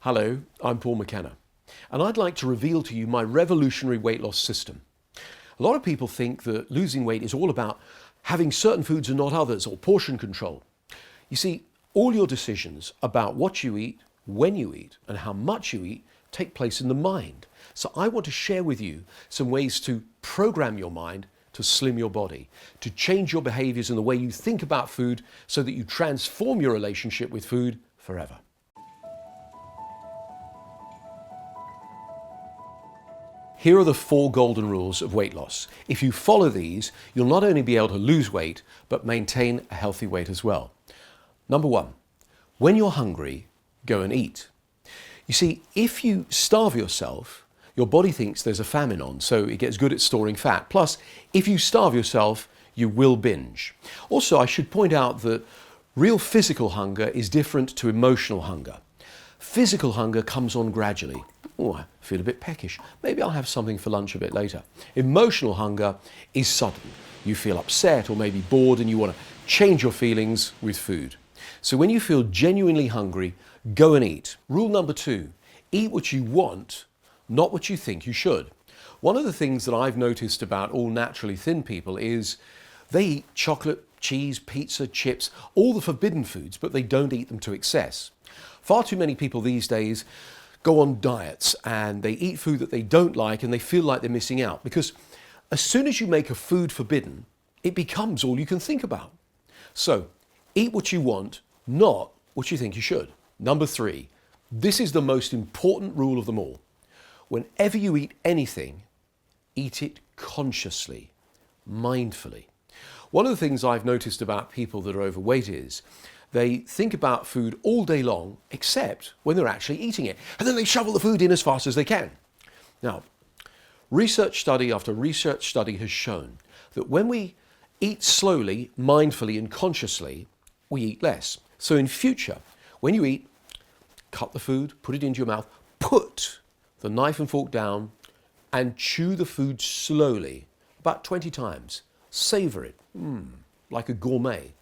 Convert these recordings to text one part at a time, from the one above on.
Hello, I'm Paul McKenna, and I'd like to reveal to you my revolutionary weight loss system. A lot of people think that losing weight is all about having certain foods and not others, or portion control. You see, all your decisions about what you eat, when you eat, and how much you eat take place in the mind. So I want to share with you some ways to program your mind to slim your body, to change your behaviors and the way you think about food so that you transform your relationship with food forever. Here are the 4 golden rules of weight loss. If you follow these, you'll not only be able to lose weight, but maintain a healthy weight as well. Number 1, when you're hungry, go and eat. You see, if you starve yourself, your body thinks there's a famine on, so it gets good at storing fat. Plus, if you starve yourself, you will binge. Also, I should point out that real physical hunger is different to emotional hunger. Physical hunger comes on gradually. Oh, I feel a bit peckish. Maybe I'll have something for lunch a bit later. Emotional hunger is sudden. You feel upset or maybe bored and you want to change your feelings with food. So when you feel genuinely hungry, go and eat. Rule number 2, eat what you want, not what you think you should. One of the things that I've noticed about all naturally thin people is they eat chocolate, cheese, pizza, chips, all the forbidden foods, but they don't eat them to excess. Far too many people these days go on diets and they eat food that they don't like and they feel like they're missing out, because as soon as you make a food forbidden, it becomes all you can think about. So eat what you want, not what you think you should. Number 3, this is the most important rule of them all. Whenever you eat anything, eat it consciously, mindfully. One of the things I've noticed about people that are overweight is they think about food all day long, except when they're actually eating it. And then they shovel the food in as fast as they can. Now, research study after research study has shown that when we eat slowly, mindfully, and consciously, we eat less. So in future, when you eat, cut the food, put it into your mouth, put the knife and fork down, and chew the food slowly, about 20 times. Savor it, like a gourmet.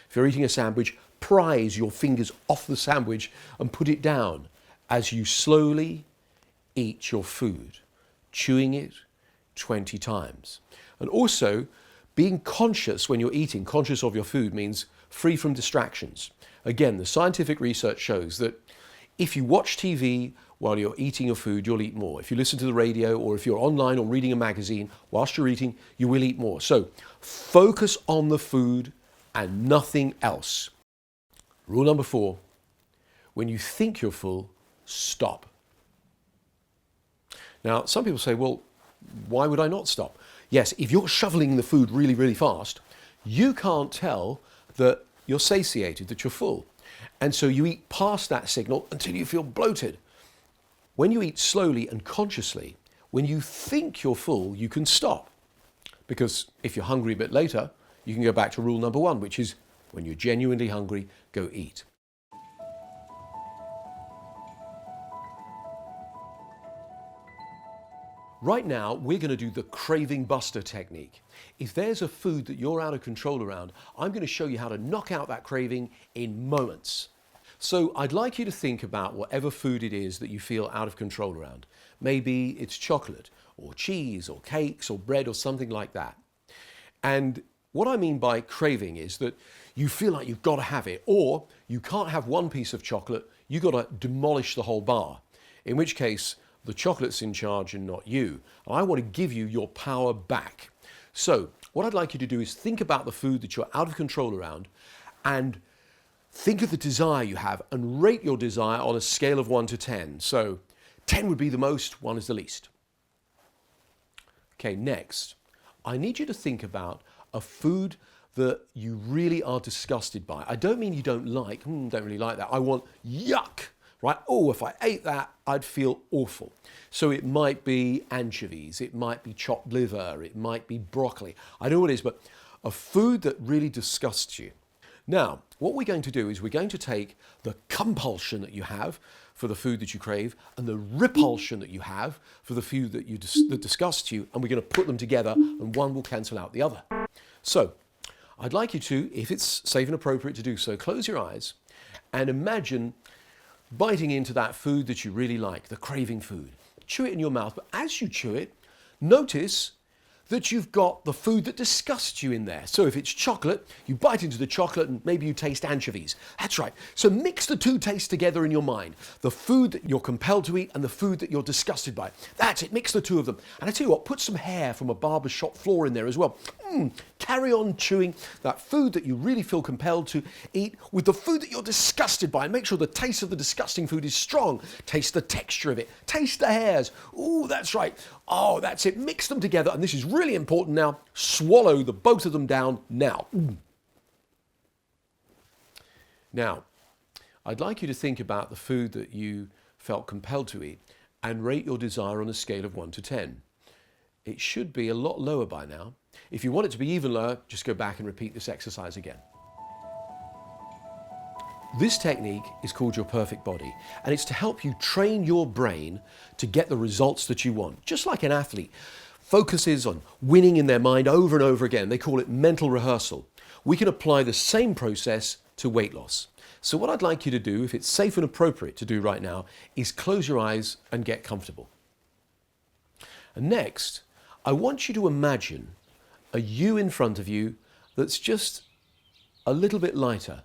If you're eating a sandwich, prise your fingers off the sandwich and put it down as you slowly eat your food, chewing it 20 times. And also, being conscious when you're eating, conscious of your food, means free from distractions. Again, the scientific research shows that if you watch TV while you're eating your food, you'll eat more. If you listen to the radio, or if you're online or reading a magazine whilst you're eating, you will eat more. So focus on the food and nothing else. Rule number 4, when you think you're full, stop. Now, some people say, well, why would I not stop? Yes, if you're shoveling the food really, really fast, you can't tell that you're satiated, that you're full. And so you eat past that signal until you feel bloated. When you eat slowly and consciously, when you think you're full, you can stop. Because if you're hungry a bit later, you can go back to rule number 1, which is when you're genuinely hungry, go eat. Right now, we're going to do the craving buster technique. If there's a food that you're out of control around, I'm going to show you how to knock out that craving in moments. So I'd like you to think about whatever food it is that you feel out of control around. Maybe it's chocolate, or cheese, or cakes, or bread, or something like that. And what I mean by craving is that you feel like you've got to have it, or you can't have one piece of chocolate, you've got to demolish the whole bar. In which case, the chocolate's in charge and not you. And I want to give you your power back. So what I'd like you to do is think about the food that you're out of control around, and think of the desire you have and rate your desire on a scale of 1 to 10. So 10 would be the most, 1 is the least. Okay, next, I need you to think about a food that you really are disgusted by. I don't mean you don't like, don't really like that. I want yuck, right? Oh, if I ate that, I'd feel awful. So it might be anchovies, it might be chopped liver, it might be broccoli. I don't know what it is, but a food that really disgusts you. Now, what we're going to do is we're going to take the compulsion that you have for the food that you crave and the repulsion that you have for the food that disgusts you, and we're going to put them together, and one will cancel out the other. So I'd like you to, if it's safe and appropriate to do so, close your eyes and imagine biting into that food that you really like, the craving food. Chew it in your mouth, but as you chew it, notice that you've got the food that disgusts you in there. So if it's chocolate, you bite into the chocolate and maybe you taste anchovies. That's right. So mix the two tastes together in your mind. The food that you're compelled to eat and the food that you're disgusted by. That's it. Mix the two of them. And I tell you what, put some hair from a barber's shop floor in there as well. Carry on chewing that food that you really feel compelled to eat with the food that you're disgusted by. And make sure the taste of the disgusting food is strong. Taste the texture of it. Taste the hairs. Ooh, that's right. Oh, that's it. Mix them together. And this is really important now. Swallow the both of them down now. Now, I'd like you to think about the food that you felt compelled to eat and rate your desire on a scale of 1 to 10. It should be a lot lower by now. If you want it to be even lower, just go back and repeat this exercise again. This technique is called your perfect body, and it's to help you train your brain to get the results that you want. Just like an athlete focuses on winning in their mind over and over again. They call it mental rehearsal. We can apply the same process to weight loss. So what I'd like you to do, if it's safe and appropriate to do right now, is close your eyes and get comfortable. And next, I want you to imagine a you in front of you that's just a little bit lighter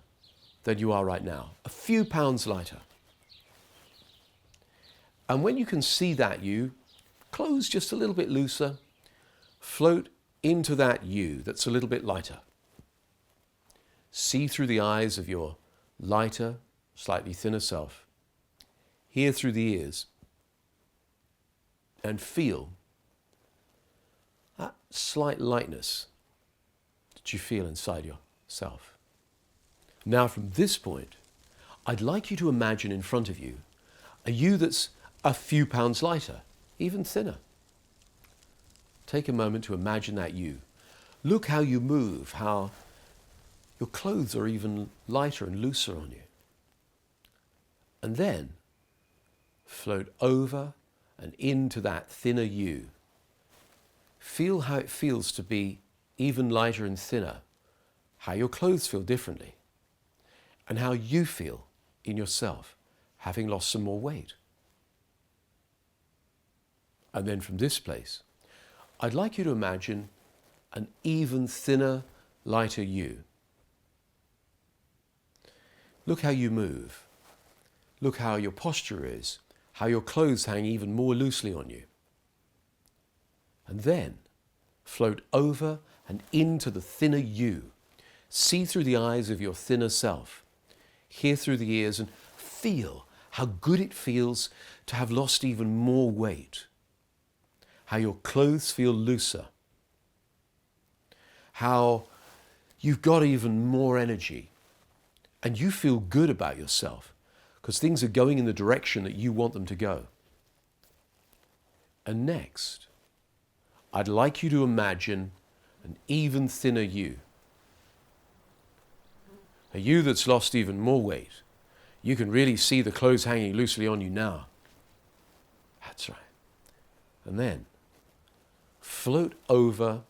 than you are right now, a few pounds lighter. And when you can see that you, clothes just a little bit looser, float into that you that's a little bit lighter. See through the eyes of your lighter, slightly thinner self. Hear through the ears and feel that slight lightness that you feel inside yourself. Now from this point, I'd like you to imagine in front of you a you that's a few pounds lighter, even thinner. Take a moment to imagine that you. Look how you move, how your clothes are even lighter and looser on you. And then float over and into that thinner you. Feel how it feels to be even lighter and thinner, how your clothes feel differently, and how you feel in yourself, having lost some more weight. And then from this place, I'd like you to imagine an even thinner, lighter you. Look how you move. Look how your posture is, how your clothes hang even more loosely on you. And then float over and into the thinner you. See through the eyes of your thinner self. Hear through the ears and feel how good it feels to have lost even more weight. How your clothes feel looser. How you've got even more energy. And you feel good about yourself because things are going in the direction that you want them to go. And next, I'd like you to imagine an even thinner you. A you that's lost even more weight. You can really see the clothes hanging loosely on you now. That's right. And then float over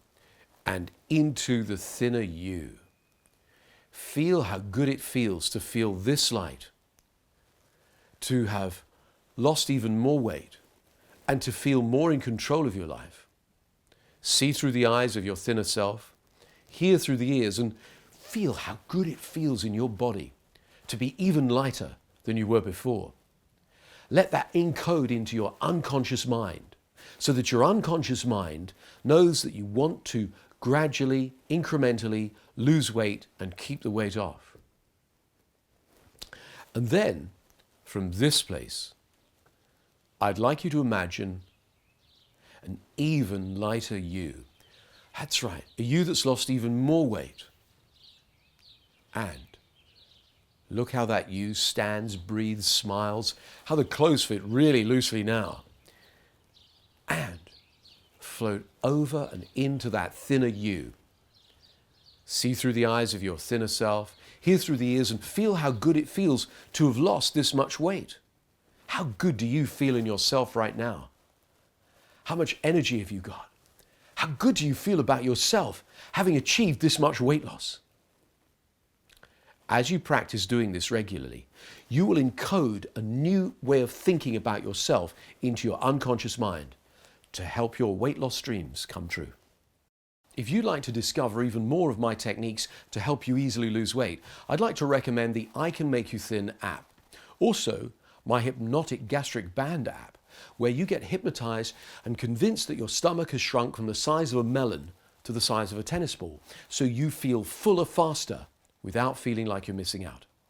and into the thinner you. Feel how good it feels to feel this light, to have lost even more weight, and to feel more in control of your life. See through the eyes of your thinner self, hear through the ears, and feel how good it feels in your body to be even lighter than you were before. Let that encode into your unconscious mind so that your unconscious mind knows that you want to gradually, incrementally lose weight and keep the weight off. And then, from this place, I'd like you to imagine an even lighter you. That's right, a you that's lost even more weight. And look how that you stands, breathes, smiles, how the clothes fit really loosely now. And float over and into that thinner you. See through the eyes of your thinner self, hear through the ears, and feel how good it feels to have lost this much weight. How good do you feel in yourself right now? How much energy have you got? How good do you feel about yourself having achieved this much weight loss? As you practice doing this regularly, you will encode a new way of thinking about yourself into your unconscious mind to help your weight loss dreams come true. If you'd like to discover even more of my techniques to help you easily lose weight, I'd like to recommend the I Can Make You Thin app. Also, my Hypnotic Gastric Band app, where you get hypnotized and convinced that your stomach has shrunk from the size of a melon to the size of a tennis ball, so you feel fuller faster without feeling like you're missing out.